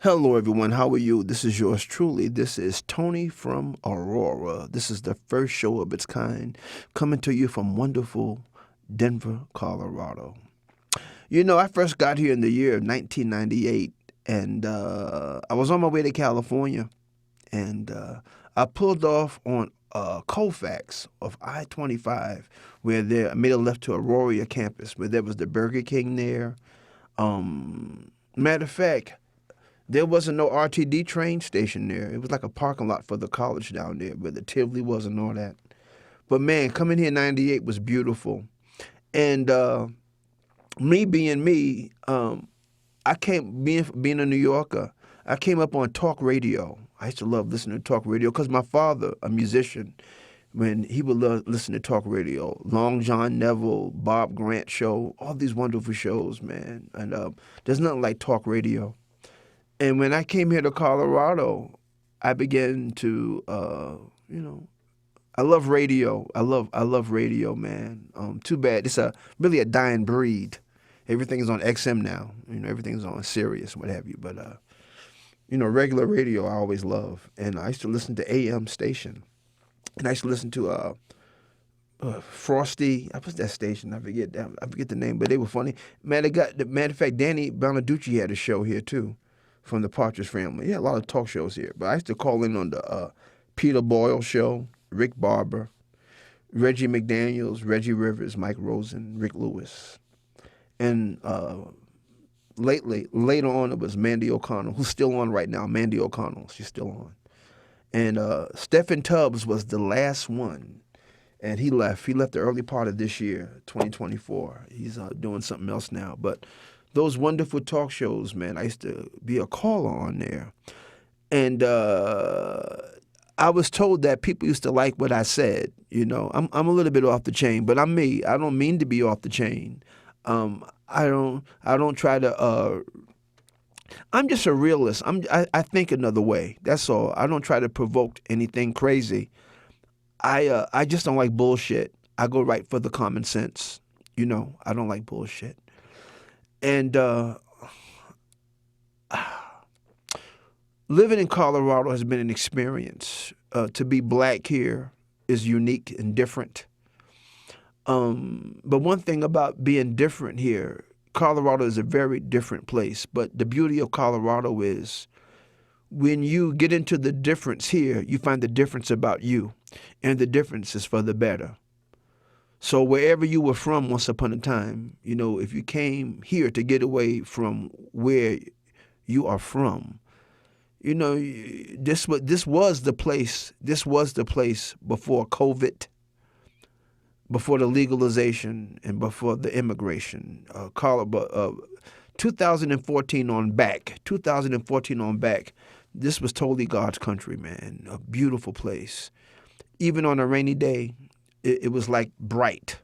Hello, everyone. How are you? This is yours truly. This is Tony from Aurora. This is the first show of its kind coming to you from wonderful Denver, Colorado. I first got here in the year of 1998, and I was on my way to California, and I pulled off on Colfax of I-25, where I made a left to Aurora campus, where there was the Burger King there. Matter of fact, there wasn't no RTD train station there. It was like a parking lot for the college down there where the Tivoli was and all that. But man, coming here in 98 was beautiful. And me being me, being a New Yorker, I came up on talk radio. I used to love listening to talk radio because my father, a musician, when he would listen to talk radio, Long John Neville, Bob Grant show, all these wonderful shows, man. And there's nothing like talk radio. And when I came here to Colorado, I began to, I love radio. I love radio, man. Too bad it's really a dying breed. Everything's on XM now. Everything's on Sirius, what have you. But regular radio I always love. And I used to listen to AM station, and I used to listen to Frosty. What's that station? I forget the name, but they were funny. Matter of fact, Danny Bonaducci had a show here too, from the Partridge Family. Yeah, a lot of talk shows here. But I used to call in on the Peter Boyle show, Rick Barber, Reggie McDaniels, Reggie Rivers, Mike Rosen, Rick Lewis. And later on, it was Mandy O'Connell, who's still on right now. Mandy O'Connell, she's still on. And Stephen Tubbs was the last one. And he left. He left the early part of this year, 2024. He's doing something else now. But those wonderful talk shows, man, I used to be a caller on there. And I was told that people used to like what I said. I'm a little bit off the chain, but I'm me. I don't mean to be off the chain. I don't try to, I'm just a realist. I think another way. That's all. I don't try to provoke anything crazy. I just don't like bullshit. I go right for the common sense. I don't like bullshit. And living in Colorado has been an experience. To be black here is unique and different. But one thing about being different here, Colorado is a very different place. But the beauty of Colorado is when you get into the difference here, you find the difference about you. And the difference is for the better. So wherever you were from once upon a time, if you came here to get away from where you are from, this was the place. This was the place before COVID, before the legalization, and before the immigration. 2014 on back, this was totally God's country, man. A beautiful place. Even on a rainy day, it was like bright.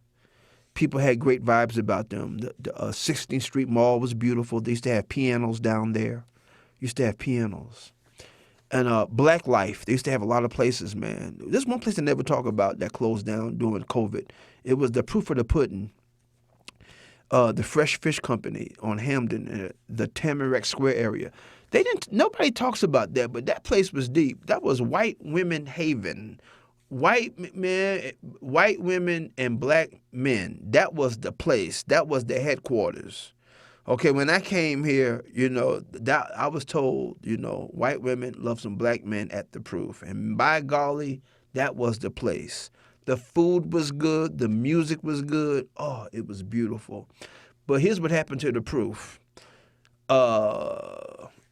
People had great vibes about them. The 16th Street Mall was beautiful. They used to have pianos down there. And Black Life, they used to have a lot of places, man. There's one place I never talk about that closed down during COVID. It was the Proof of the Pudding, the Fresh Fish Company on Hamden, the Tamarack Square area. Nobody talks about that, but that place was deep. That was white women haven. White women and black men, that was the place. That was the headquarters. Okay, when I came here, that I was told, white women love some black men at the Proof. And by golly, that was the place. The food was good. The music was good. Oh, it was beautiful. But here's what happened to the Proof.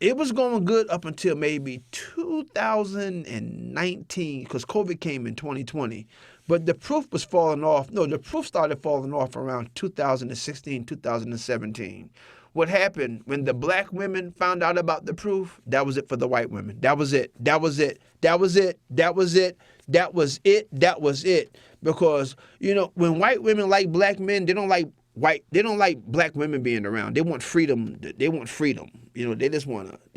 It was going good up until maybe 2019 because COVID came in 2020. But the Proof was falling off. No, the Proof started falling off around 2016, 2017. What happened when the black women found out about the Proof? That was it for the white women. That was it. Because, when white women like black men, they don't like black women being around. They want freedom. They want freedom. They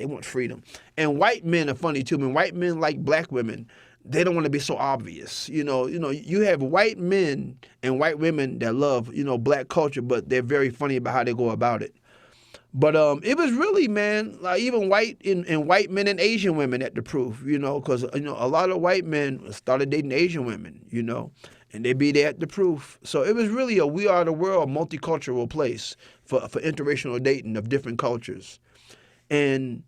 want freedom. And white men are funny too. When white men like black women, they don't want to be so obvious. You have white men and white women that love, black culture, but they're very funny about how they go about it. But it was really, man, like even white men and Asian women at the proof, because a lot of white men started dating Asian women, and they be there at the proof. So it was really a we are the world multicultural place for interracial dating of different cultures. And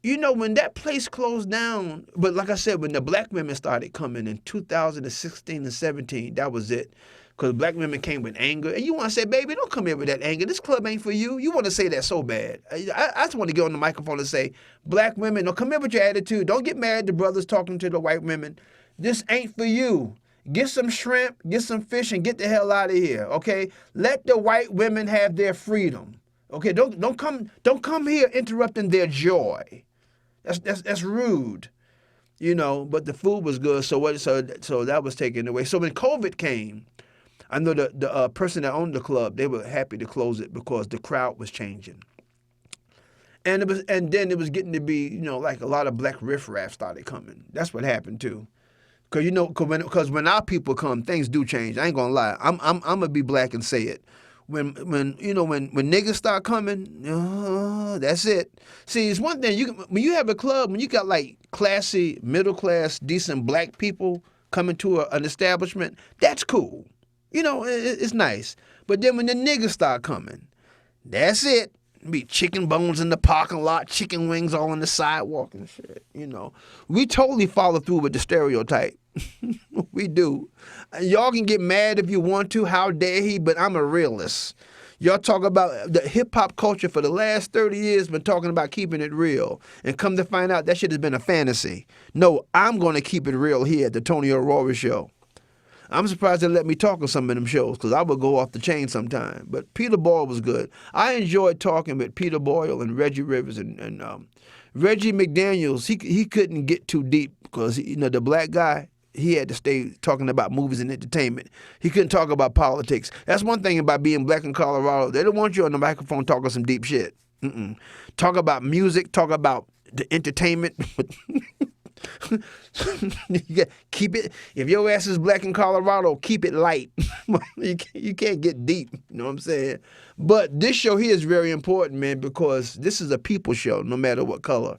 when that place closed down, but like I said, when the black women started coming in 2016 and 17, that was it. Because black women came with anger. And you want to say, baby, don't come here with that anger. This club ain't for you. You want to say that so bad. I just want to get on the microphone and say, black women, don't come here with your attitude. Don't get mad at the brothers talking to the white women. This ain't for you. Get some shrimp, get some fish, and get the hell out of here, okay? Let the white women have their freedom. Okay, don't come here interrupting their joy. That's rude. But the food was good, so that was taken away. So when COVID came, I know the person that owned the club, they were happy to close it because the crowd was changing. And then it was getting to be, like a lot of black riffraff started coming. That's what happened too. Because when our people come, things do change. I ain't gonna lie. I'm gonna be black and say it. When niggas start coming, that's it. See, it's one thing when you have a club, when you got like classy, middle class, decent black people coming to an establishment, that's cool. It's nice. But then when the niggas start coming, that's it. Be chicken bones in the parking lot, chicken wings all on the sidewalk and shit. We totally follow through with the stereotype. We do. Y'all can get mad if you want to. How dare he? But I'm a realist. Y'all talk about the hip-hop culture for the last 30 years been talking about keeping it real. And come to find out, that shit has been a fantasy. No, I'm going to keep it real here at the Tony Aurora Show. I'm surprised they let me talk on some of them shows because I would go off the chain sometime. But Peter Boyle was good. I enjoyed talking with Peter Boyle and Reggie Rivers and Reggie McDaniels. He couldn't get too deep because the black guy, he had to stay talking about movies and entertainment. He couldn't talk about politics. That's one thing about being black in Colorado. They don't want you on the microphone talking some deep shit. Talk about music. Talk about the entertainment. Keep it. If your ass is black in Colorado, keep it light. You can't get deep. You know what I'm saying? But this show here is very important, man, because this is a people show, no matter what color.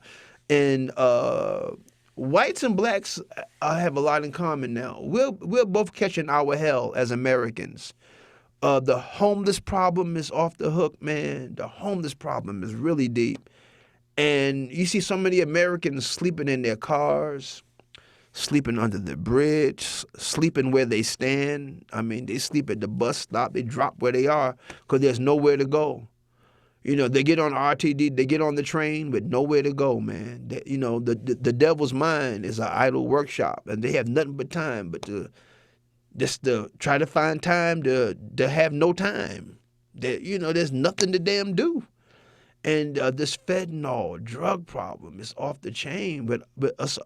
And whites and blacks have a lot in common now. We're both catching our hell as Americans. The homeless problem is off the hook, man. The homeless problem is really deep. And you see so many Americans sleeping in their cars, sleeping under the bridge, sleeping where they stand. I mean, they sleep at the bus stop. They drop where they are because there's nowhere to go. They get on RTD, they get on the train with nowhere to go, man. The devil's mind is an idle workshop, and they have nothing but time, but to try to find time to have no time. There's nothing to damn do. And this fentanyl drug problem is off the chain with us,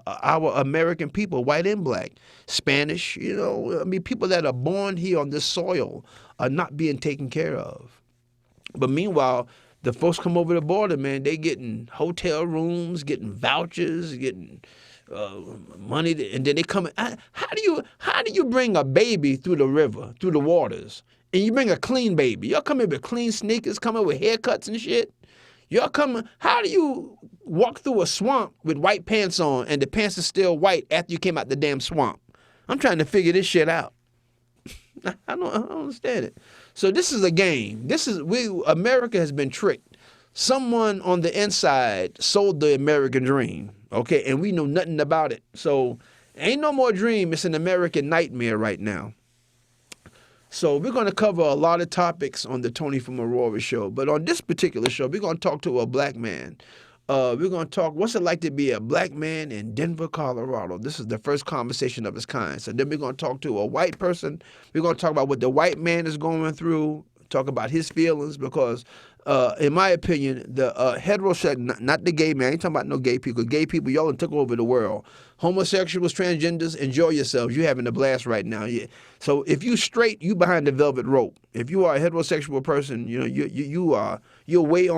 our American people, white and black, Spanish, people that are born here on this soil are not being taken care of. But meanwhile, the folks come over the border, man, they getting hotel rooms, getting vouchers, getting money, and then they come. How do you bring a baby through the river, through the waters? And you bring a clean baby. Y'all come in with clean sneakers, come in with haircuts and shit. How do you walk through a swamp with white pants on and the pants are still white after you came out the damn swamp? I'm trying to figure this shit out. I don't understand it. So this is a game. America has been tricked. Someone on the inside sold the American dream, okay? And we know nothing about it. So ain't no more dream. It's an American nightmare right now. So we're going to cover a lot of topics on the Tony from Aurora show. But on this particular show, we're going to talk to a black man. We're going to talk what's it like to be a black man in Denver, Colorado. This is the first conversation of its kind. So then we're going to talk to a white person. We're going to talk about what the white man is going through, talk about his feelings because, in my opinion, the heterosexual, not the gay man, I ain't talking about no gay people. Gay people, y'all done took over the world. Homosexuals, transgenders, enjoy yourselves. You're having a blast right now. Yeah. So if you straight, you behind the velvet rope. If you are a heterosexual person, you're way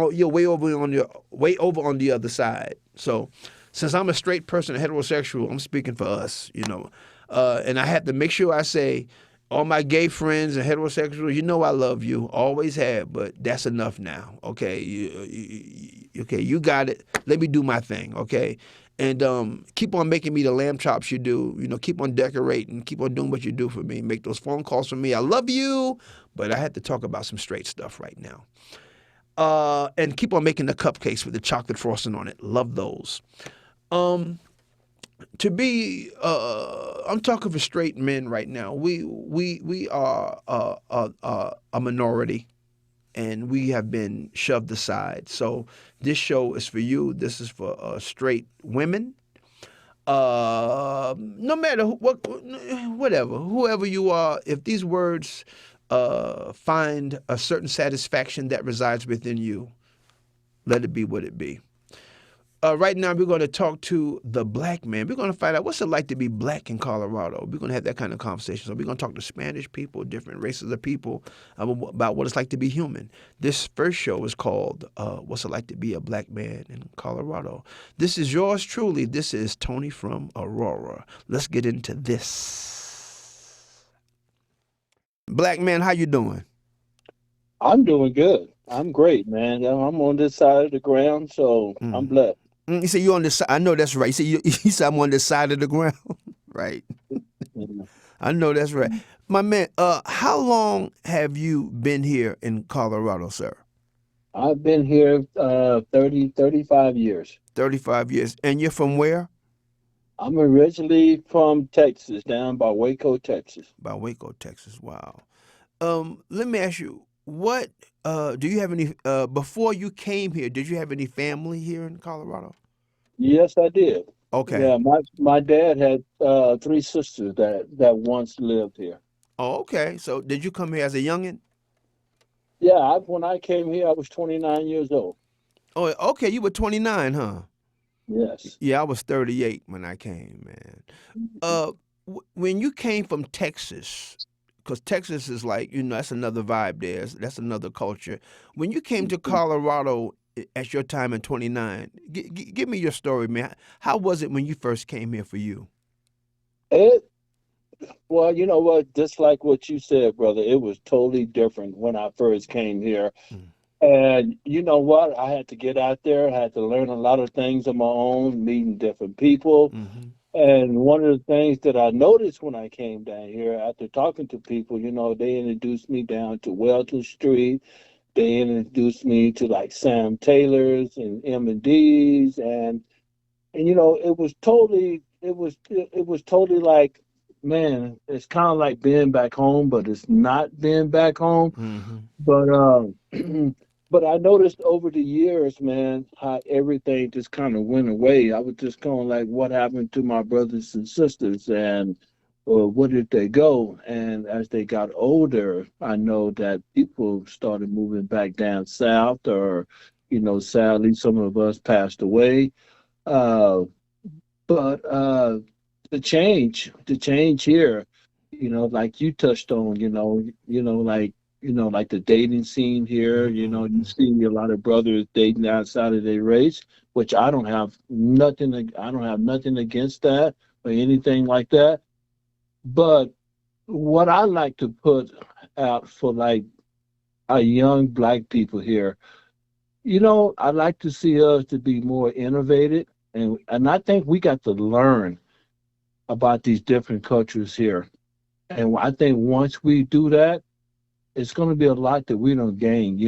over on the other side. So since I'm a straight person, a heterosexual, I'm speaking for us, and I have to make sure I say, all my gay friends and heterosexuals, you know I love you, always have, but that's enough now. Okay, okay, you got it. Let me do my thing. Okay, and keep on making me the lamb chops you do. You know, keep on decorating, keep on doing what you do for me. Make those phone calls for me. I love you, but I had to talk about some straight stuff right now. And keep on making the cupcakes with the chocolate frosting on it. Love those. Um, to be I'm talking for straight men right now. We are a minority, and we have been shoved aside. So this show is for you. This is for straight women. No matter whatever, whoever you are, if these words find a certain satisfaction that resides within you, let it be what it be. Right now, we're going to talk to the black man. We're going to find out what's it like to be black in Colorado. We're going to have that kind of conversation. So we're going to talk to Spanish people, different races of people, about what it's like to be human. This first show is called What's It Like to Be a Black Man in Colorado. This is yours truly. This is Tony from Aurora. Let's get into this. Black man, how you doing? I'm doing good. I'm great, man. I'm on this side of the ground, so I'm Mm. blessed. You say you on this side. I know that's right. You say you said I'm on this side of the ground. Right. Yeah. I know that's right. My man, how long have you been here in Colorado, sir? I've been here 35 years. 35 years. And you're from where? I'm originally from Texas, down by Waco, Texas. By Waco, Texas. Wow. Let me ask you, what do you have any before you came here, did you have any family here in Colorado? Yes, I did. Okay. Yeah, my dad had three sisters that once lived here. Oh, okay. So did you come here as a youngin? Yeah, when I came here, I was 29 years old. Oh, okay, you were 29, huh? Yes. Yeah, I was 38 when I came, man. Uh, when you came from Texas, because Texas is like, that's another vibe there. That's another culture. When you came to Colorado at your time in 29, give me your story, man. How was it when you first came here for you? It Well, you know what? Just like what you said, brother, it was totally different when I first came here. Mm, And you know what? I had to get out there. I had to learn a lot of things on my own, meeting different people. mm-hmm, And one of the things that I noticed when I came down here, after talking to people, they introduced me down to Welton Street. They introduced me to like Sam Taylor's and M&D's, and it was totally like, man, it's kind of like being back home, but it's not being back home. mm-hmm, But but I noticed over the years, man, how everything just kind of went away. I was just kind of like, what happened to my brothers and sisters, and where did they go? And as they got older, I know that people started moving back down south, or sadly, some of us passed away. Uh, but the change here, like you touched on, like the dating scene here, you mm-hmm. see a lot of brothers dating outside of their race, which I don't have nothing against that or anything like that. But what I like to put out for like our young black people here, I like to see us to be more innovative, and I think we got to learn about these different cultures here. And I think once we do that, it's going to be a lot that we don't gain.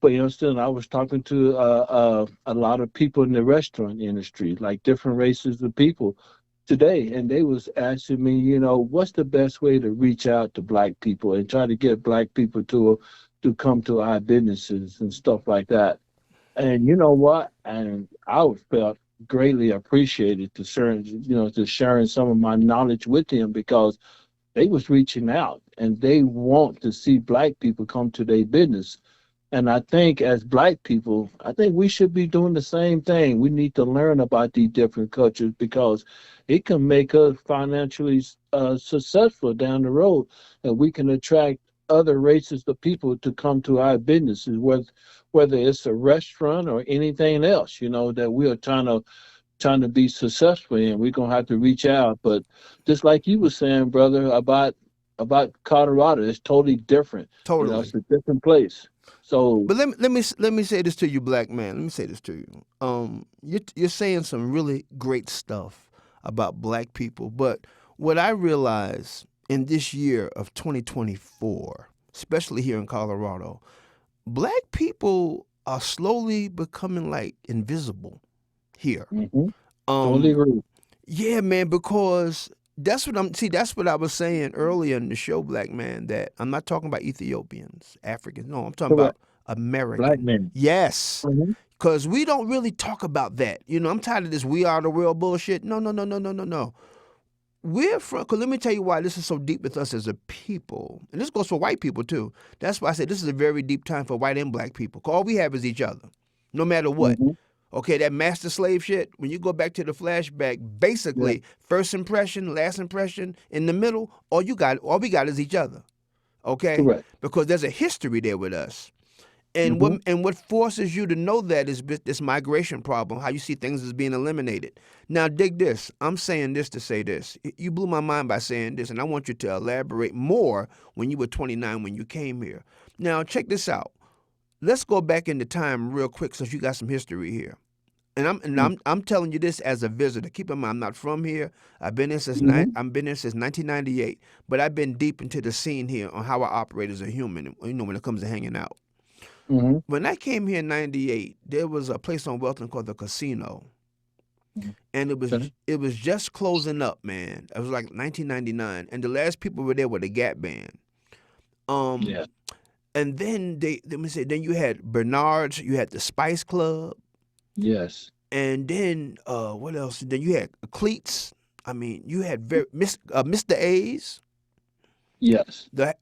But still, I was talking to a lot of people in the restaurant industry, like different races of people today, and they was asking me, what's the best way to reach out to black people and try to get black people to come to our businesses and stuff like that. And you know what? And I felt greatly appreciated to sharing some of my knowledge with them, because they was reaching out and they want to see black people come to their business. And I think as black people, I think we should be doing the same thing. We need to learn about these different cultures, because it can make us financially successful down the road, and we can attract other races of people to come to our businesses, whether it's a restaurant or anything else, that we are trying to be successful in. We're gonna have to reach out. But just like you were saying, brother, about about Colorado. It's totally different. You know, Totally. it's a different place. So But let me say this to you, black man. Let me say this to you. You're saying some really great stuff about black people, but what I realize in this year of 2024, especially here in Colorado, black people are slowly becoming like invisible here. mhm, totally Um, agree. yeah, man, because that's what I was saying earlier in the show, black man, that I'm not talking about Ethiopians, Africans. No, I'm talking Correct. about Black American. men. Yes. Mhm, Cause we don't really talk about that. I'm tired of this we are the world bullshit. No, no, no, no, no, no, no. We're from, cause let me tell you why this is so deep with us as a people. And this goes for white people too. That's why I said this is a very deep time for white and black people. Cause all we have is each other. No matter what. mhm, Okay, that master slave shit, when you go back to the flashback, yeah, basically first impression, last impression, in the middle, all we got is each other. Okay? correct. Because there's a history there with us. And Mhm, what forces you to know that is this migration problem, how you see things as being eliminated. Now dig this. I'm saying this to say this. You blew my mind by saying this, and I want you to elaborate more when you were 29 when you came here. Now check this out. Let's go back into time real quick since you got some history here. And I'm and mm, I'm I'm telling you this as a visitor. Keep in mind, I'm not from here. mhm, I've been here since 1998. But I've been deep into the scene here on how I operate as a human. When it comes to hanging out. mhm, When I came here in '98, there was a place on Welton called the Casino, mhm. and Okay. it was just closing up, man. It was like 1999, and the last people were there were the Gap Band. Um, Yeah. and then let me say, then you had Bernard's, you had the Spice Club. Yes. And then what else? Then you had cleats. I mean, you had Mr. A's, Yes. the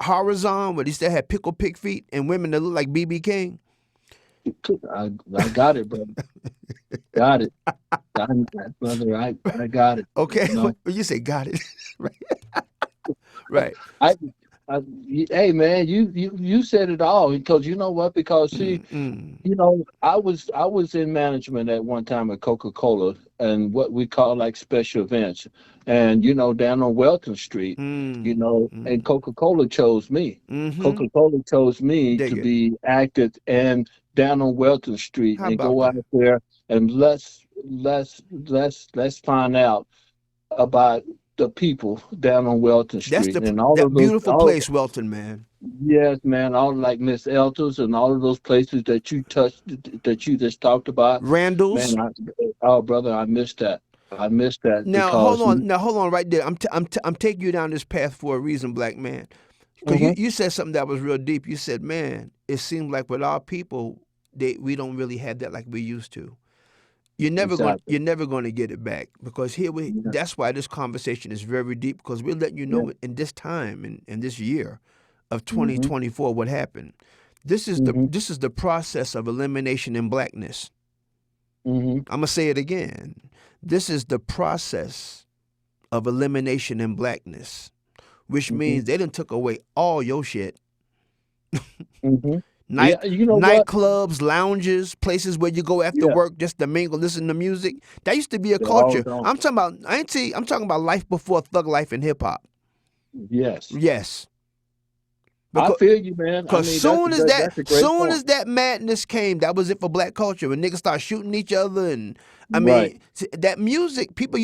Horizon, where they still had pickle pig feet and women that look like BB King. I got it, brother. Got it. Got it, brother. I got it. Okay, You know. you say got it, right? Right. I, hey man, you said it all because you know what? Because see, Mm, you know, I was in management at one time at Coca-Cola and what we call like special events, and you know, down on Welton Street, you know, and mm. Coca-Cola chose me. Mm-hmm. Coca-Cola chose me to Dig it. be active and down on Welton Street How and about go out that? there and let's find out about the people down on Welton That's Street and all of that those beautiful all place, Welton, man. yes, man, all like Miss Eltos and all of those places that you touched that you just talked about. Randall's. Man, oh brother, I missed that. I missed that because Now hold on, right there. I'm taking you down this path for a reason, black man. Because Mhm, you said something that was real deep. You said, man, it seems like with our people, we don't really have that like we used to. exactly. You're never going to get it back because here we. Yeah, That's why this conversation is very deep because we're letting you yeah. know in this time in this year of Mhm, 2024 what happened. mhm, This is the process of elimination in blackness. mhm, I'm gonna say it again. This is the process of elimination in blackness, which mhm, means they done took away all your shit. mhm. Night Yeah, you know what? Nightclubs, lounges, places where you go after Yeah, work just to mingle, listen to music. That used to be a they're all culture. gone. I'm talking about life before thug life and hip hop. Yes, Yes. I Because feel you, man. I Cause mean, that's a great soon point. as that madness came, that was it for black culture. When niggas start shooting each other, and I Right. mean that music, people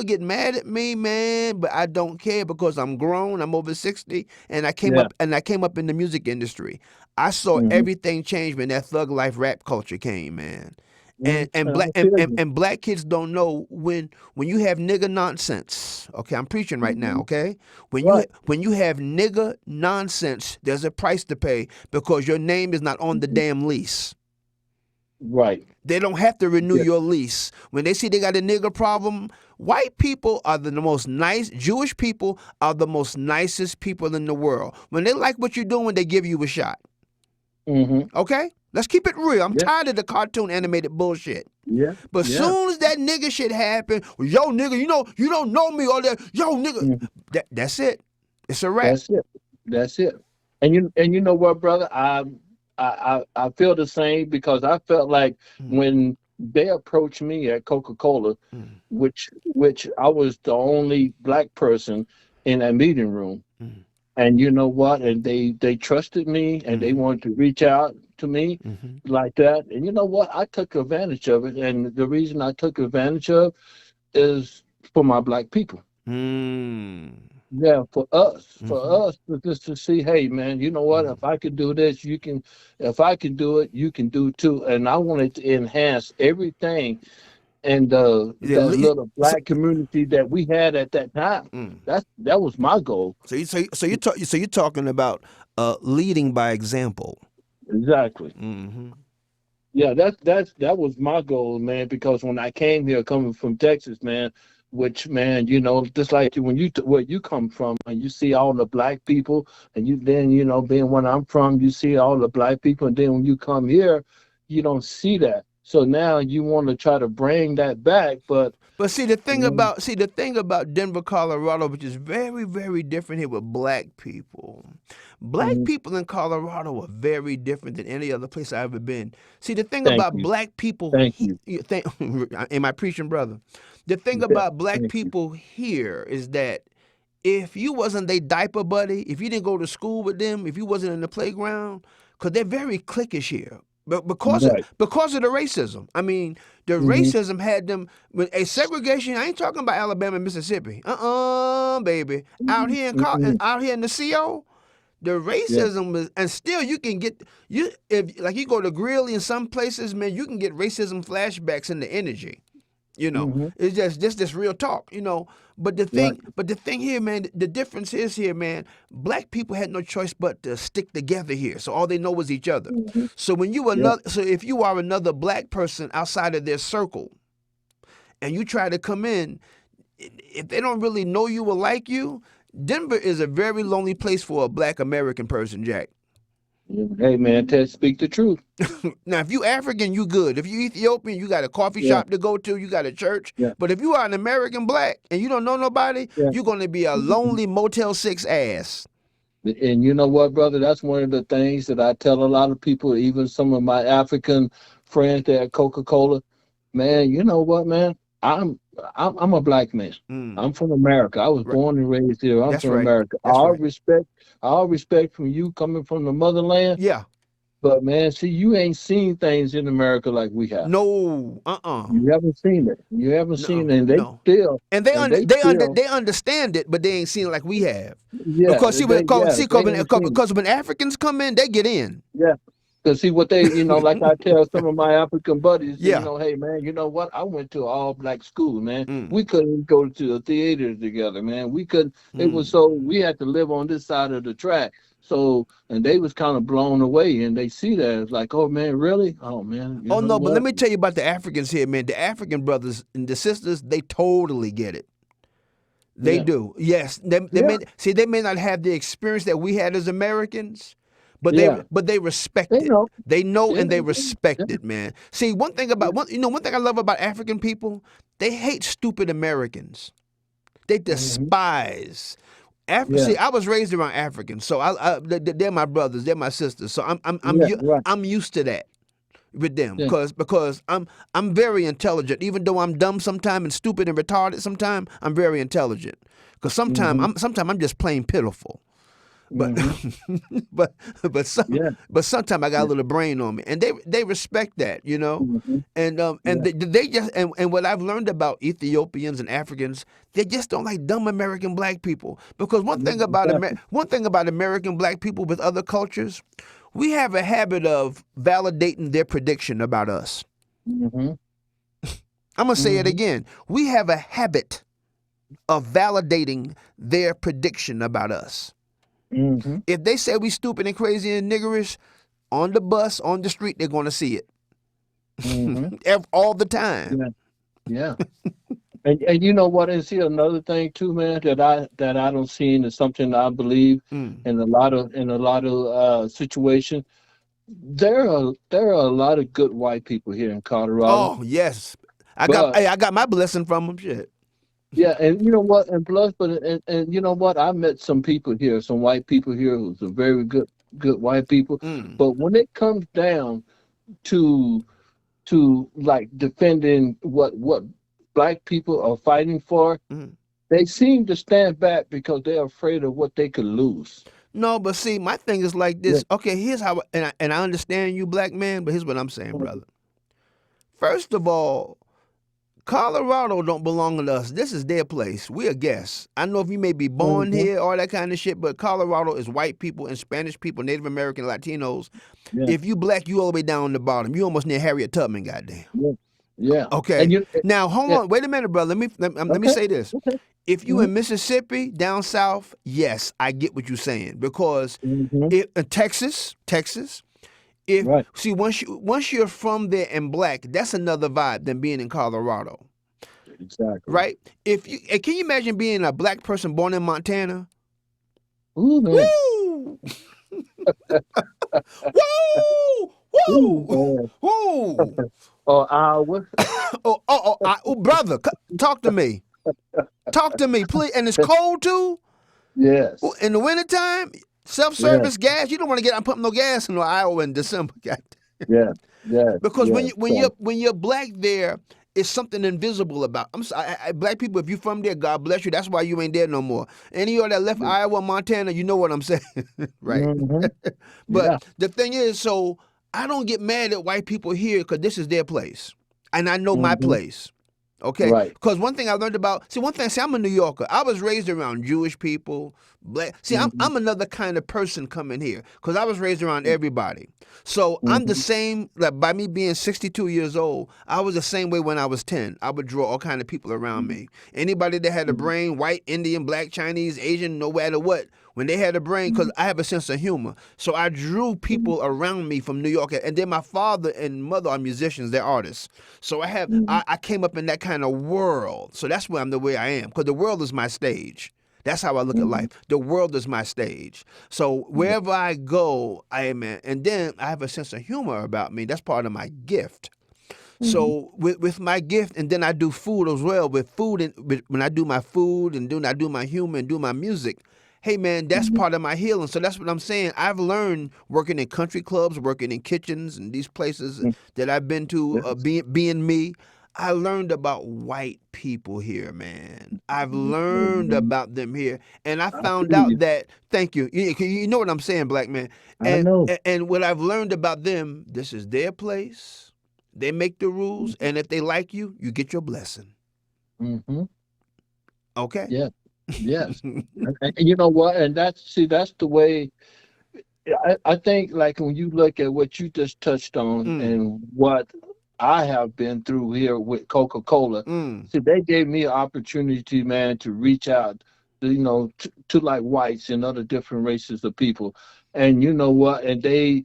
get mad at me, man, but I don't care because I'm grown. I'm over 60, and Yeah. I came up in the music industry. I saw Mhm, everything change when that thug life rap culture came, man. mhm. I Black feel you. and black kids don't know when you have nigga nonsense. Okay, I'm preaching right now. Mhm. Okay, Right. when you have nigga nonsense, there's a price to pay because your name is not on the Mhm. damn lease. Right. They don't have to renew Yeah. your lease. When they see they got a nigga problem, white people are the most nice, Jewish people are the most nicest people in the world. When they like what you're doing, they give you a shot. Mhm. Okay? Let's keep it real. I'm Yeah. tired of the cartoon animated bullshit. Yeah. But Yeah. soon as that nigga shit happen, well, yo nigga, you don't know me or that, yo nigga, Mhm. that's it. It's a wrap. That's it. That's it. And you know what, brother? I feel the same because I felt like Mm, when they approached me at Coca-Cola, mm, which I was the only black person, in that meeting room. Mm-hmm. And you know what? And they trusted me, and they Mm-hmm. wanted to reach out to me Mm-hmm. like that. And you know what? I took advantage of it. And the reason I took advantage of is for my black people. Mm. Yeah, Mm-hmm. for us, just to see, hey, man, you know what? Mm-hmm. If I can do this, you can. If I can do it, you can do it too. And I wanted to enhance everything and Yeah, that little so, black community that we had at that time. mm. That was my goal. So you're talking about leading by example. Exactly. Mm-hmm. Yeah, that was my goal, man. Because when I came here, coming from Texas, man, which man, you know, just like when where you come from, and you see all the black people, and you then you know, being when I'm from, you see all the black people, and then when you come here, you don't see that. So now you want to try to bring that back, but But mm, see the thing about Denver, Colorado, which is very, very different here with black people. Black mm, people in Colorado are very different than any other place I've ever been. See the thing thank about you, black people, thank you, am I preaching, brother? The thing yeah, about black thank you, people here is that if you wasn't their diaper buddy, if you didn't go to school with them, if you wasn't in the playground, because they're very cliquish here. But right, because of the racism, I mean, the hmm racism had them with a segregation. I ain't talking about Alabama, and Mississippi. Baby, hmm out here in the CO, the yeah, racism was, and still you can get you if like you go to Greeley in some places, man, you can get racism flashbacks in the energy. hmm It's just this real talk. right, But the thing here, man, the difference is here, man. Black people had no choice but to stick together here. So all they know was each other. hmm So yeah, so if you are another black person outside of their circle, and you try to come in, if they don't really know you or like you, Denver is a very lonely place for a black American person, Jack. hey man, to speak the truth, Now, if you African, you good. If you Ethiopian, you got a coffee yeah, shop to go to, you got a church. yeah, But if you are an American black and you don't know nobody, yeah. you're gonna be a lonely Motel 6 ass. And you know what, brother? That's one of the things that I tell a lot of people, even some of my African friends that at Coca-Cola. Man, you know what, man? I'm a black man. Mm, I'm from America. I was right. born and raised here. I'm That's from right. America. That's right. All respect from you coming from the motherland. Yeah. But man, see, you ain't seen things in America like we have. No. You haven't seen it. You haven't No. seen it. No. And And they still, they understand it, but they ain't seen it like we have. yeah, they ain't seen it. Because when Africans come in, they get in. Yeah. Because see what they, you know, like I tell some of my African buddies, you Yeah. know, hey man, you know what? I went to all black school, man. Mm, We couldn't go to the theater together, man. We couldn't. It was mm. so we had to live on this side of the track. So and they was kind of blown away, and they see that it's like, oh man, really? Oh man, you Oh know no, but let what? me tell you about the Africans here, man. The African brothers and the sisters, they totally get it. They Yeah, do. Yes. yeah, They may not have the experience that we had as Americans, yeah. but they They respect it. know. They know Yeah, and they yeah, respect it, man. See, one thing I love about African people, they hate stupid Americans. They hmm despise. yeah, See, I was raised around Africans, so they're my brothers, they're my sisters. So yeah, right. I'm used to that with them Yeah, because I'm very intelligent. Even though I'm dumb sometimes and stupid and retarded sometimes, I'm very intelligent. Because hmm sometimes I'm just plain pitiful. But hmm but but some yeah, but sometimes I got a yeah, little brain on me, and they respect that. hmm And yeah, they just and what I've learned about Ethiopians and Africans, they just don't like dumb American black people. Because yeah, exactly. one thing about American black people with other cultures, we have a habit of validating their prediction about us. hmm I'm gonna say it hmm again. We have a habit of validating their prediction about us. hmm If they say we stupid and crazy and niggerish on the bus, on the street, they're gonna see hmm it all the time. Yeah, yeah. And you know what? And see another thing too, man, that I don't see, and it's something I believe Mm. in a lot of situations. There are a lot of good white people here in Colorado, Oh yes, but I got my blessing from them. Shit. yeah, and you know what? And plus, and you know what? I met some people here, some white people here who's a very good white people. Mm. But when it comes down to like defending what black people are fighting for, Mm. they seem to stand back because they're afraid of what they could lose. No, but see, my thing is like Yeah. this. Okay, here's how, and I understand you, black man, but here's what I'm saying, brother. First of all, Colorado don't belong to us. This is their place. We're guests. I know if you may be born Mm-hmm. here, all that kind of shit, but Colorado is white people and Spanish people, Native American, Latinos. Yeah. If you black, you all the way down the bottom. You almost near Harriet Tubman, goddamn. Yeah. Yeah. Okay. And you. Now hold Yeah. on. Wait a minute, brother. Let me Okay. say this. Okay. If you Mm-hmm. in Mississippi down south, yes, I get what you're saying because Mm-hmm. if Texas, if Right. see once you're from there and black, that's another vibe than being in Colorado, Exactly. right? If you can you imagine being a black person born in Montana? Ooh, man. Woo! Woo! Ooh, Woo! man. Woo! Or Iowa. Brother, talk to me. Talk to me, please. And it's cold too. Yes. In the wintertime, Yes. self-service gas, you don't want to get out and put no gas in Iowa in December. Yes. Yes. Because Yes. So, when you're black there, it's something invisible about. I'm sorry, black people. If you from there, God bless you. That's why you ain't there no more. Any of y'all that left Iowa, Montana, you know what I'm saying, right? mm-hmm. Yeah. But the thing is, so I don't get mad at white people here because this is their place, and I know my Mm-hmm. place. Okay, Right. because one thing I learned about, I'm a New Yorker. I was raised around Jewish people, black. See, Mm-hmm. I'm another kind of person coming here because I was raised around everybody. So I'm the Mm-hmm. same. Like by me being 62 years old, I was the same way when I was 10. I would draw all kind of people around me. Anybody that had a brain, white, Indian, black, Chinese, Asian, no matter what. When they had a brain, because I have a sense of humor. So I drew people around me from New York. And then my father and mother are musicians, they're artists. So Mm-hmm. I came up in that kind of world. So that's why I'm the way I am. Because the world is my stage. That's how I look at Mm-hmm. life. The world is my stage. So wherever I go, I am in. And then I have a sense of humor about me. That's part of my gift. Mm-hmm. So with my gift, and then I do food as well. With food, and when I do my food, and then I do my humor and do my music. Hey man, that's Mm-hmm. part of my healing. So that's what I'm saying. I've learned working in country clubs, working in kitchens, and these places that I've been to, Yes. being me. I learned about white people here, man. I've learned Mm-hmm. about them here, and I I found feel out you. that. Thank you. You know what I'm saying, black man. I know. And what I've learned about them, this is their place. They make the rules, and if they like you, you get your blessing. Mm-hmm. Okay. Yeah. Yes. And you know what? And that's the way. I think like when you look at what you just touched on Mm, and what I have been through here with Coca-Cola, mm, see, they gave me an opportunity, man, to reach out, to like whites and other different races of people. And you know what? And they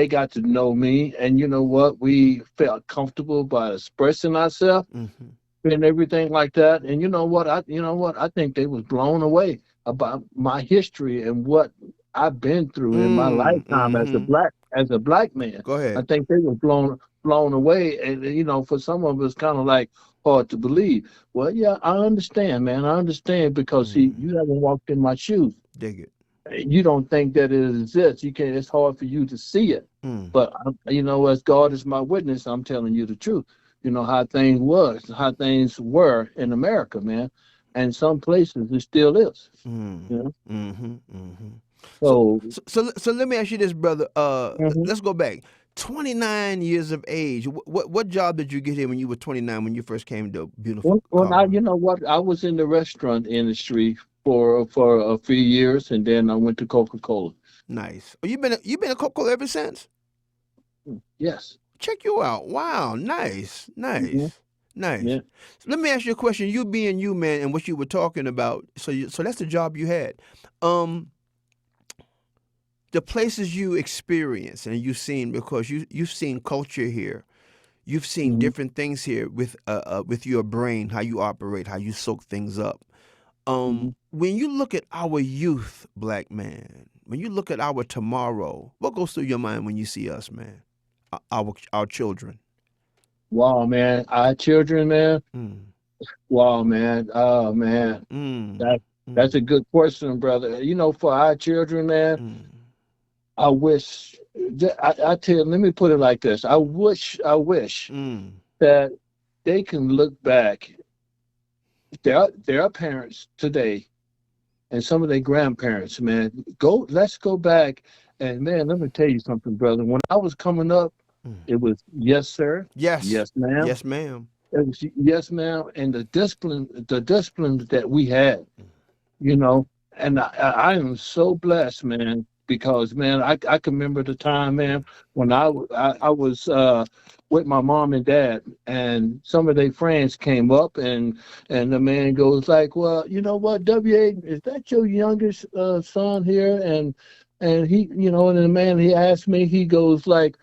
got to know me. And you know what? We felt comfortable by expressing ourselves mm-hmm, and everything like that. And you know what? I think they was blown away about my history and what I've been through in my lifetime as a mm-hmm. black man. Go I ahead. think they were blown away. And for some of us kind of like hard to believe. Well, yeah, I understand, man. I understand because see, Mm, you haven't walked in my shoes. dig it. You don't think that it exists. You can't. It's hard for you to see it. Mm, But as God is my witness, I'm telling you the truth. You know how things were in America, man, and some places it still is. mm, You know, mm-hmm, mm-hmm. So, so so let me ask you this, brother. mhm. Let's go back. 29 years of age. What job did you get here when you were 29 when you first came to beautiful Well, now Colorado? you know what? I was in the restaurant industry for a few years, and then I went to Coca-Cola. Nice. Oh, you been a Coca ever since? Yes. Check you out. Wow, nice, Hmm. nice, nice. Yeah. So let me ask you a question. You being you, man, and what you were talking about. So that's the job you had. Um, the places you experience and you've seen because you've seen culture here. You've seen Hmm. different things here with your brain, how you operate, how you soak things up. Hmm. When you look at our youth, black man, when you look at our tomorrow, what goes through your mind when you see us, man? Our children. Wow, man. Our children, man. Mm, Wow, man. Oh, man. mm, That that's mm, a good question, brother. For our children, man, mm, I wish. I tell you, let me put it like this. I wish mm, that they can look back their parents today and some of their grandparents, man, let's go back and man, let me tell you something, brother. When I was coming up, Mm. it was yes, sir, Yes. yes, ma'am. Yes, ma'am. It was yes, ma'am, and the discipline that we had, you know. And I am so blessed, man, because man, I can remember the time, man, when I was with my mom and dad, and some of their friends came up, and the man goes like, "Well, you know what, WA, is that your youngest son here?" And he, and the man he asked me, he goes like,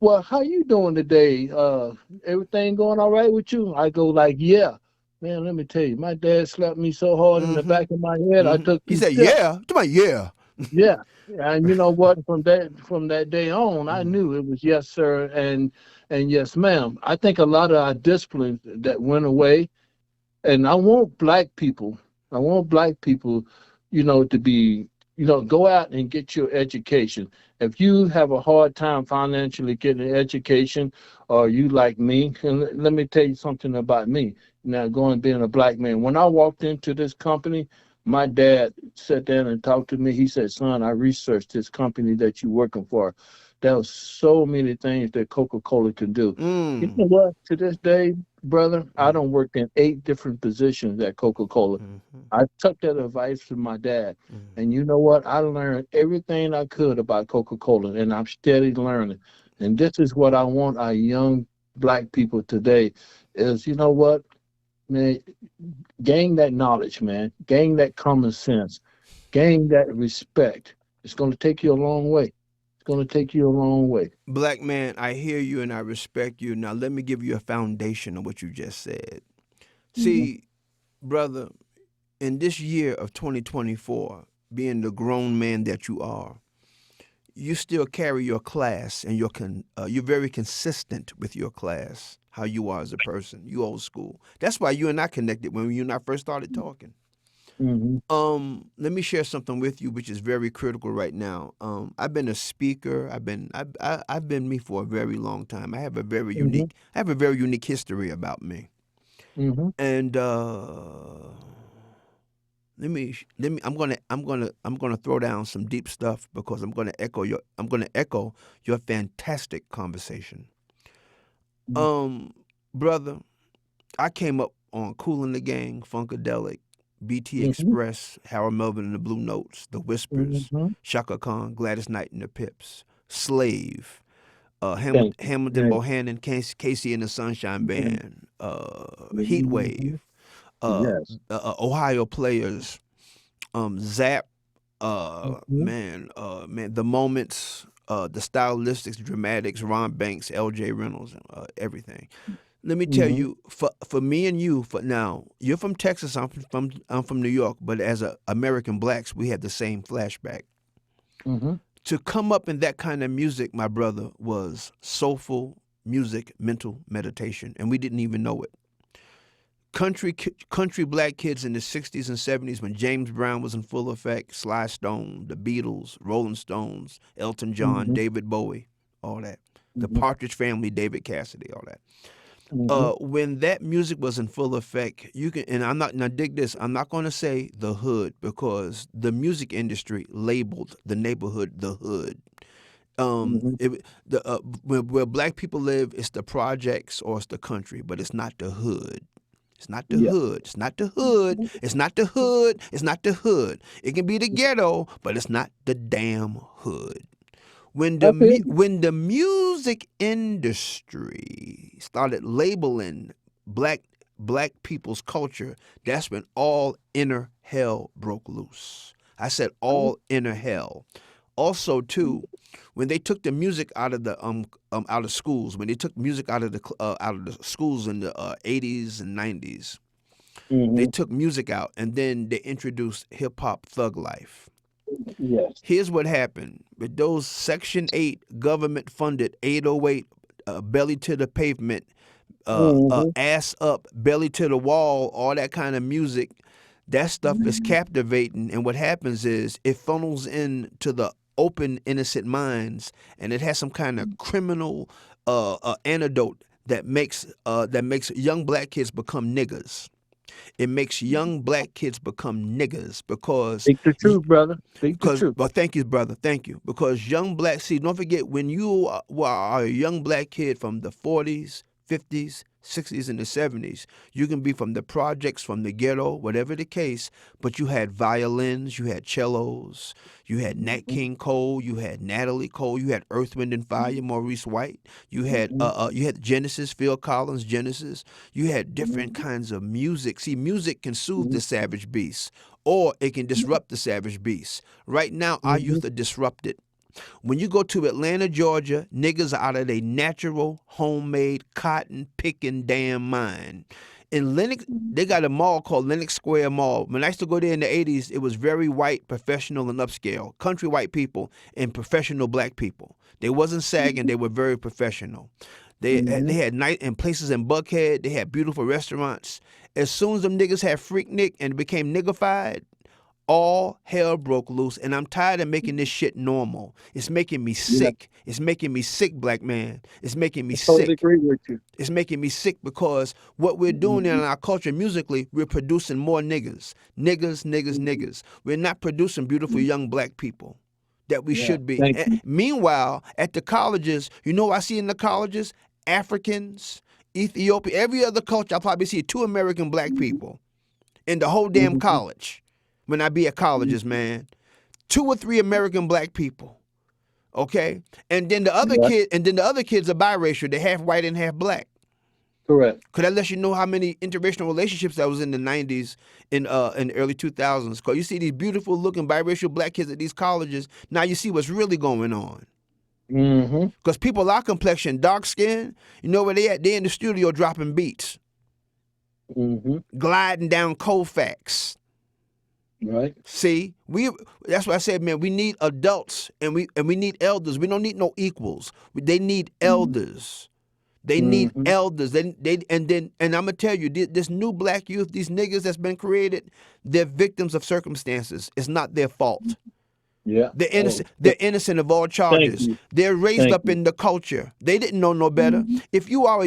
"Well, how you doing today? Everything going all right with you?" I go like, "Yeah." Man, let me tell you, my dad slapped me so hard in the Mm-hmm. back of my head, I Mm-hmm. took He two said, steps. "Yeah." To my yeah. Yeah. And you know what? From that day on, I Mm. knew it was yes, sir, and yes, ma'am. I think a lot of our disciplines that went away, and I want black people, to be, go out and get your education. If you have a hard time financially getting an education, or you like me, and let me tell you something about me. Now, going being a black man, when I walked into this company, my dad sat down and talked to me. He said, "Son, I researched this company that you're working for. There was so many things that Coca-Cola can do. You Mm. know what? To this day, brother, I Mm. don't work in 8 different positions at Coca-Cola. Mm-hmm. I took that advice from my dad. Mm. And you know what? I learned everything I could about Coca-Cola, and I'm steady learning. And this is what I want our young black people today is, you know what, man, gain that knowledge, man. Gain that common sense. Gain that respect. It's going to take you a long way. It's going to take you a long way. Black man, I hear you and I respect you. Now let me give you a foundation of what you just said. Mhm, See, brother, in this year of 2024, being the grown man that you are, you still carry your class and you're very consistent with your class, how you are as a person. You old school. That's why you and I connected when you and I first started talking. mhm, Let me share something with you, which is very critical right now. I've been a speaker. I've been me for a very long time. mhm, I have a very unique history about me. mhm, And I'm gonna throw down some deep stuff because I'm gonna echo your fantastic conversation. mhm, Um, brother, I came up on Cool and the Gang, Funkadelic, BT mhm, Express, Harold Melvin and the Blue Notes, The Whispers, mhm. Shaka Khan, Gladys Knight and the Pips, Slave, Thank you. Hamilton Thank Bohannon, Casey and the Sunshine you. Band, Heat Mhm. Wave, Yes. Ohio Players, Zap, Mhm, The Moments, the Stylistics, Dramatics, Ron Banks, L.J. Reynolds, everything. Let me tell mhm, you, for me and you, for now, you're from Texas, I'm from New York, but as American blacks, we had the same flashback. mhm, To come up in that kind of music, my brother, was soulful music, mental meditation, and we didn't even know it. Country black kids in the 60s and 70s when James Brown was in full effect, Sly Stone, the Beatles, Rolling Stones, Elton John, mhm, David Bowie, all that. The mhm, Partridge Family, David Cassidy, all that. mhm, When that music was in full effect, you can, and I'm not, now dig this, I'm not going to say the hood because the music industry labeled the neighborhood the hood. mhm. Where black people live, it's the projects or it's the country, but it's not the hood. It's not the Yeah. hood. It's not the hood. It's not the hood. It's not the hood. It can be the ghetto, but it's not the damn hood. I feel you. When the music industry started labeling black black people's culture, that's when all inner hell broke loose. I said all inner hell. Also, too, when they took the music out of the out of schools, when they took music out of the schools in the 80s and 90s, they Mhm. took music out, and then they introduced hip hop thug life. Yes. Here's what happened with those Section 8 government funded 808 belly to the pavement, Mhm. ass up, belly to the wall, all that kind of music. That stuff is captivating. And what happens is it funnels into the open, innocent minds, and it has some kind of criminal antidote that makes young black kids become niggas. It makes young black kids become niggas because Speak the truth, brother. Speak the because truth. well, thank you, brother. Thank you. Because young black, see, don't forget when you are a young black kid from the 40s, 50s, 60s, and the 70s, you can be from the projects, from the ghetto, whatever the case, but you had violins, you had cellos, you had Nat Mm-hmm. King Cole, you had Natalie Cole, you had Earth, Wind, and Fire, Maurice White, Mm-hmm. you had Genesis, Phil Collins, Genesis, you had different Mm-hmm. kinds of music. See, music can soothe the savage beast or it can disrupt the savage beast. Right now, our Mm-hmm. youth are disrupted. When you go to Atlanta, Georgia, niggas are out of their natural, homemade, cotton picking damn mind. In Lenox, they got a mall called Lenox Square Mall. When I used to go there in the 80s, it was very white, professional, and upscale. Country white people and professional black people. They wasn't sagging, they were very professional. They Mm-hmm. had night and places in Buckhead. They had beautiful restaurants. As soon as them niggas had Freaknik and became niggified, all hell broke loose, and I'm tired of making this shit normal. It's making me Yeah, sick. It's making me sick, black man. It's making me I totally sick. agree with you. It's making me sick because what we're doing in Mm-hmm. our culture musically, we're producing more niggas. Niggas, niggas, Mm-hmm. niggas. We're not producing beautiful young black people that we Yeah, should be. thank you. Meanwhile, at the colleges, you know what I see in the colleges? Africans, Ethiopia, every other culture, I probably see two American black people in the whole damn Mm-hmm. college. When I be at colleges, man, two or three American black people. Okay, and then Yeah, the other kids are biracial. They're half white and half black. correct. Could that let you know how many interracial relationships that was in the 90s in the early 2000s? Cause you see these beautiful looking biracial black kids at these colleges. Now you see what's really going on. Mm-hmm. Cause people our complexion, dark skin, you know where they at? They in the studio dropping beats, Mm-hmm. gliding down Colfax. Right. See, that's what I said, man. We need adults and we need elders. We don't need no equals. They need elders. They need Mm-hmm. elders. And I'm gonna tell you, this new black youth, these niggas that's been created, they're victims of circumstances. It's not their fault. Yeah. They're Oh, innocent. They're innocent of all thank charges. you. They're raised Thank up you. in the culture. They didn't know no better. Mm-hmm. If you are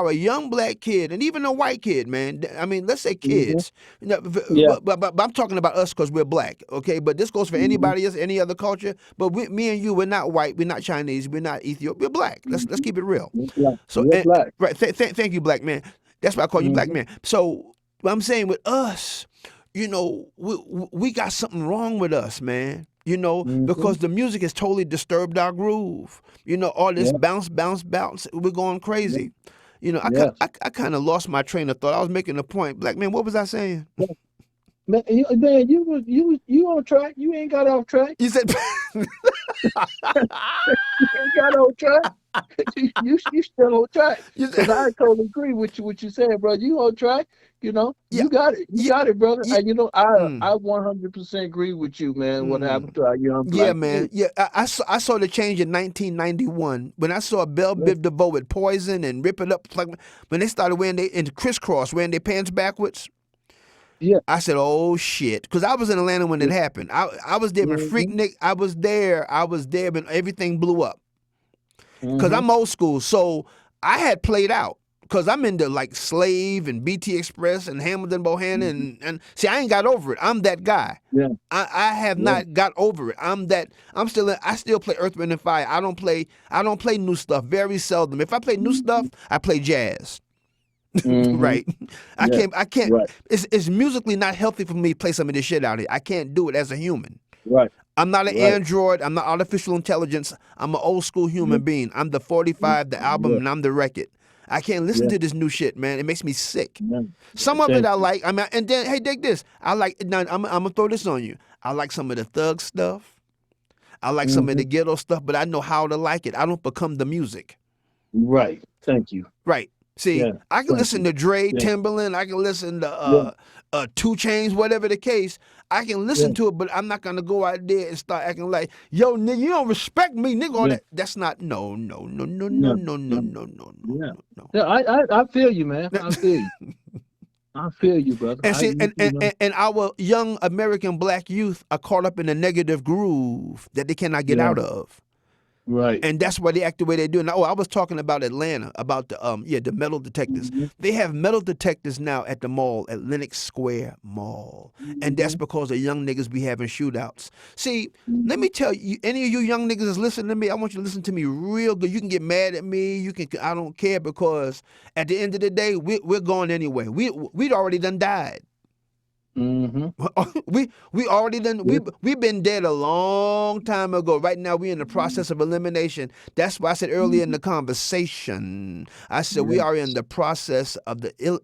a young black kid, and even a white kid, man. I mean, let's say Mm-hmm. kids. You know, Yeah. but I'm talking about us because we're black, okay? But this goes for Mm-hmm. anybody else, any other culture. But me and you, we're not white. We're not Chinese. We're not Ethiopian. We're black. Let's keep it real. We're black. So, We're black. right. Thank you, black man. That's why I call you black Mm-hmm. man. So, what I'm saying with us, you know, we got something wrong with us, man. You know, Mm-hmm. because the music has totally disturbed our groove. You know, all this Yeah. bounce, bounce, bounce. We're going Yeah. crazy. You know, Yes. I kind of lost my train of thought. I was making a point. Black man, what was I saying? Man, you on track. You ain't got off track. You said, You ain't got off track. You still on track. you Because said, I totally agree with you. What you said, bro. You on track. You know, yeah, you got it. You yeah, got it, brother. yeah. And you know, Mm, I 100% agree with you, man. What happened mm. to our young Yeah, black man. youth? Yeah, I saw the change in 1991 when I saw Belle Yeah. Biv DeVoe with Poison and Rip It Up. Like when they started wearing crisscross, wearing their pants backwards. Yeah. I said, "Oh shit," because I was in Atlanta when it happened. I was there when Mm-hmm. Freaknik. I was there. when everything blew up. Because Mm-hmm. I'm old school, so I had played out. Because I'm into like Slave and BT Express and Hamilton Bohanna Mm-hmm. and see, I ain't got over it. I'm that guy. Yeah. I have Yeah. not got over it. I still play Earth, Wind and Fire. I don't play new stuff very seldom. If I play new stuff, I play jazz. Mm-hmm. Right. Yeah. I can't Right. it's musically not healthy for me to play some of this shit out here. I can't do it as a human. Right. I'm not an Right. android. I'm not artificial intelligence. I'm an old school Yeah. human being. I'm the 45, the album, Yeah. and I'm the record. I can't listen Yeah. to this new shit, man. It makes me sick. Yeah. Some of it Thank I you. like. I mean, and then hey, dig this. I like. Now I'm gonna throw this on you. I like some of the thug stuff. I like some of Mm-hmm. the ghetto stuff, but I know how to like it. I don't become the music. Right. Thank you. Right. See, Yeah. I can Thank listen you. to Dre, Yeah. Timberland. I can listen to Yeah. 2 Chains, whatever the case. I can Yeah. listen to it, but I'm not gonna go out there and start acting like, yo, nigga, you don't respect me, nigga. All Yeah. that. That's not. No, no, no, no, no, No. no, no, No. no, no, Yeah. no, Yeah. I feel you, man. I feel you. I feel you, brother. And see, You know. and our young American black youth are caught up in a negative groove that they cannot get Yeah. out of. Right. And that's why they act the way they do. Now, I was talking about Atlanta, about the metal detectors. Mm-hmm. They have metal detectors now at the mall, at Lenox Square Mall. And that's Mm-hmm. because the young niggas be having shootouts. See, let Mm-hmm. me tell you, any of you young niggas is listening to me, I want you to listen to me real good. You can get mad at me, I don't care, because at the end of the day, we're going anyway. We'd already done died. Mm-hmm. We already done Yeah. we've been dead a long time ago. Right now we're in the process of elimination. That's why I said earlier in Mm-hmm. the conversation, I said we Yeah. are in the process of the Yeah.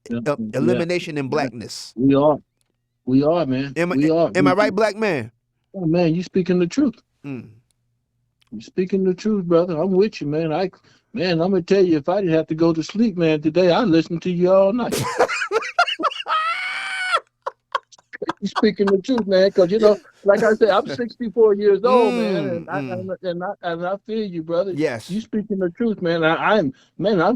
Yeah. elimination in Yeah. blackness. We are. We are, man. Am I We are. am I right, black man? Oh, man, you speaking the truth. Mm. You speaking the truth, brother. I'm with you, man. Man, I'm gonna tell you, if I didn't have to go to sleep, man, today I'd listen to you all night. You speaking the truth, man, because like I said, I'm 64 years old, man, Mm, mm. and I feel you, brother. You Yes. speaking the truth, man. I'm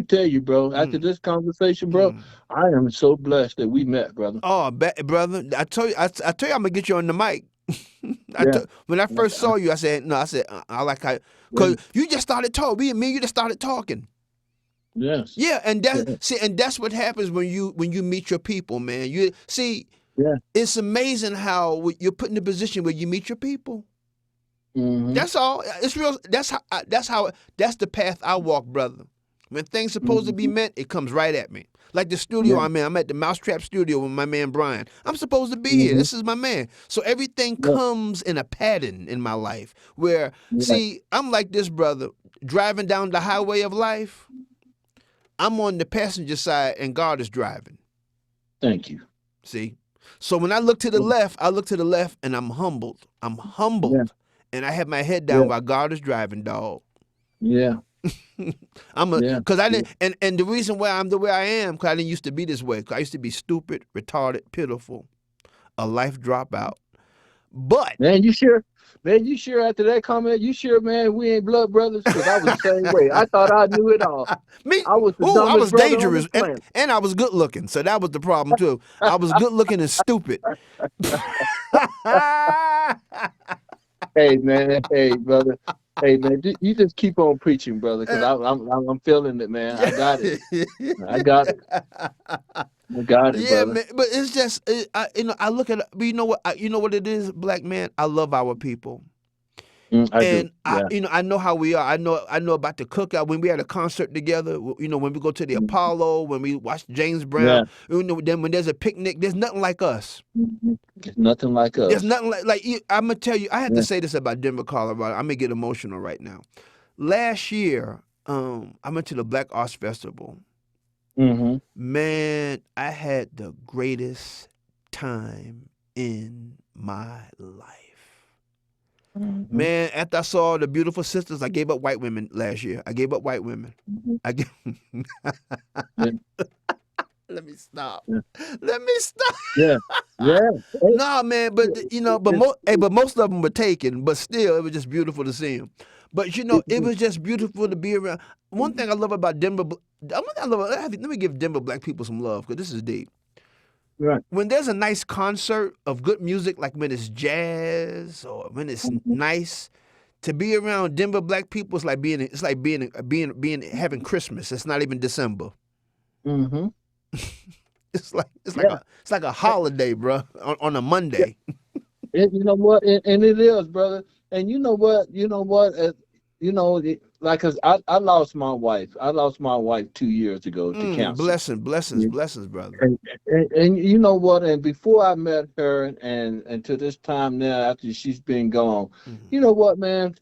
telling you, bro. After Mm, this conversation, bro, mm. I am so blessed that we met, brother. Oh, brother, I told you I'm gonna get you on the mic. Yeah, When I yeah, first saw you, I said no. I said I like how, yeah, cause you just started talking. Me and you just started talking. yes, Yeah, yeah, and that's what happens when you meet your people, man. You see, yeah. it's amazing how you're put in a position where you meet your people. Mm-hmm, That's all. It's real. That's the path I walk, brother. When things supposed to be mm-hmm, met, it comes right at me. Like the studio yeah, I'm in. I'm at the Mousetrap Studio with my man Brian. I'm supposed to be here. mm-hmm, This is my man. So everything yeah, comes in a pattern in my life. Where yeah. see, I'm like this, brother. Driving down the highway of life, I'm on the passenger side and God is driving. Thank you. See? So when I look to the Yeah, left, I look to the left and I'm humbled. I'm yeah, humbled. And I have my head down yeah, while God is driving, dog. yeah, yeah, Cause I yeah. didn't, and the reason why I'm the way I am, cause I didn't used to be this way. Cause I used to be stupid, retarded, pitiful, a life dropout. But Man, you sure? Man, you sure after that comment? You sure, man, we ain't blood brothers? Because I was the same way. I thought I knew it all. me, I was the ooh, I dumbest was brother on dangerous, the planet. and I was good looking, so that was the problem too. I was good looking and stupid. Hey, man. Hey, brother. Hey, man. You just keep on preaching, brother, because I'm feeling it, man. I got it. I got it. I got it, Yeah, brother. man. But it's just, I look at, but you know what it is, black man. I love our people, I do. and Yeah. I know how we are. I know about the cookout when we had a concert together. When we go to the Mhm. Apollo, when we watch James Brown. Yeah. Then when there's a picnic, there's nothing like us. Mhm. It's nothing like There's us. nothing like I'm gonna tell you. I have to Yeah. say this about Denver, Colorado. I'm gonna get emotional right now. Last year, I went to the Black Arts Festival. Mm-hmm. Man, I had the greatest time in my life. Mm-hmm. Man, after I saw the beautiful sisters, I gave up white women last year. I gave up white women. Mm-hmm. I gave... Yeah. Let me stop. Yeah. Let me stop. Yeah. Yeah. Hey, No, man, but it's, but most of them were taken. But still, it was just beautiful to see them. But it it's, was just beautiful to be around. One thing I love about Denver, let me give Denver black people some love because this is deep. right. When there's a nice concert of good music, like when it's jazz or when it's Mm-hmm. nice, to be around Denver black people is like being having Christmas. It's not even December. Mm-hmm. Yeah. It's like a holiday, bro, on a Yeah. Monday. You know what? And it is, brother. And you know what? You know what? Like, 'cause I lost my wife. I lost my wife 2 years ago to cancer. Blessings, Yeah. blessings, brother. And you know what? And before I met her, and to this time now, after she's been gone, Mhm, you know what, man?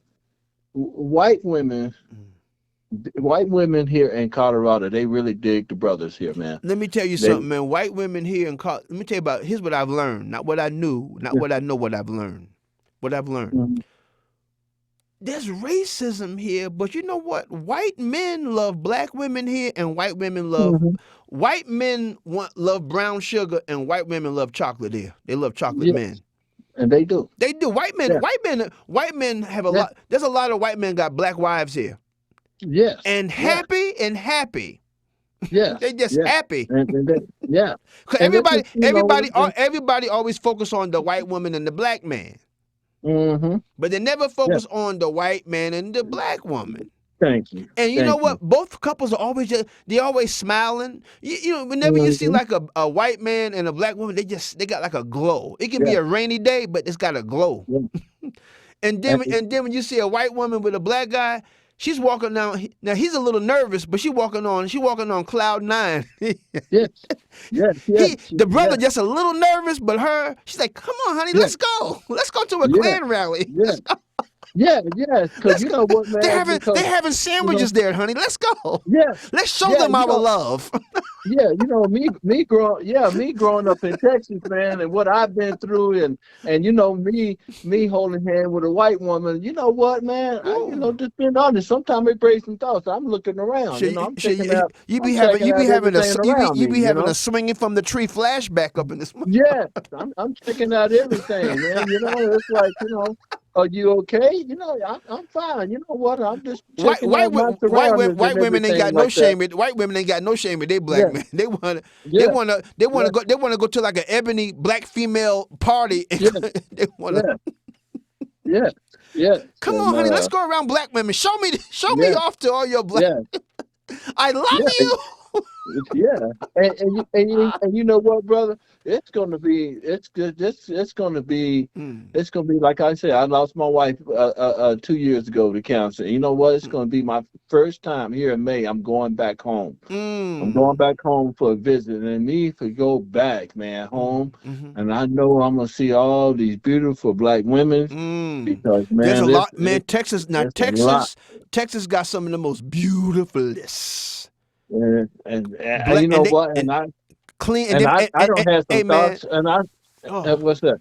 White women, mhm. white women here in Colorado, they really dig the brothers here, man. Let me tell you They, something, man. White women here let me tell you about. Here's what I've learned, not what I knew, not yeah. what I know. What I've learned. What I've learned. Mhm. There's racism here, but you know what? White men love black women here, and Mhm. love brown sugar, and white women love chocolate here. They love chocolate Yeah, men. and they do. They do. Yeah, White men have a yeah, lot. There's a lot of white men got black wives here, yes, and yeah, happy. yes, They just yeah, happy. and they, yeah, 'Cause and this is, everybody always focus on the white woman and the black man. Mm-hmm. but they never Yeah. focus on the white man and the black woman. Thank you. And you know Thank what? you. Both couples are always they always smiling. You know, whenever you see Mm-hmm. like a white man and a black woman, they got like a glow. It can be Yeah. a rainy day, but it's got a glow. Yeah. And then when you see a white woman with a black guy, she's walking down. Now he's a little nervous, but she walking on cloud nine. Yes. Yes. Yes. The brother Yes. just a little nervous, but she's like, "Come on, honey, Yes. let's go. Let's go to a Yes. Klan rally. Yes. Let's go. Yeah. Yes. Because Let's you go. know what, man? They're Because having you know. sandwiches there, honey. Let's go. Yeah. Let's show Yeah. them our love." Yeah, me growing up in Texas, man, and what I've been through, and me holding hand with a white woman. You know what, man? Ooh. Just being honest, sometimes it brings some thoughts. I'm looking around. Shit, I'm shit, checking out. you I'm be having checking out everything around you me. be having a swinging from the tree flashback up in this. Yes, I'm checking out everything, man. It's like, are you okay? I'm fine. You know what? I'm just checking out my surroundings and White women ain't everything got no like that. shame. White women ain't got no shame with they black Yeah, men. yeah, yeah, They wanna go to like an ebony black female party. yeah, They wanna yeah, yeah, yeah. come And on, honey. Let's go around black women. Show me yeah, off to all your black. yeah, I love yeah. you. Yeah, and you know what, brother? It's gonna be it's good. It's gonna be Mm, like I said. I lost my wife 2 years ago to cancer. You know what? It's mm, gonna be my first time here in May. I'm going back home. I'm going mm, back home for a visit, and me to go back, man, mm, home. mhm. And I know I'm gonna see all these beautiful black women Mm. because, There's a man, lot, man. it's a lot. Texas got some of the most beautifulest And black you and know they what? and clean and And them I don't have hey some man. thoughts. And Oh, what's that?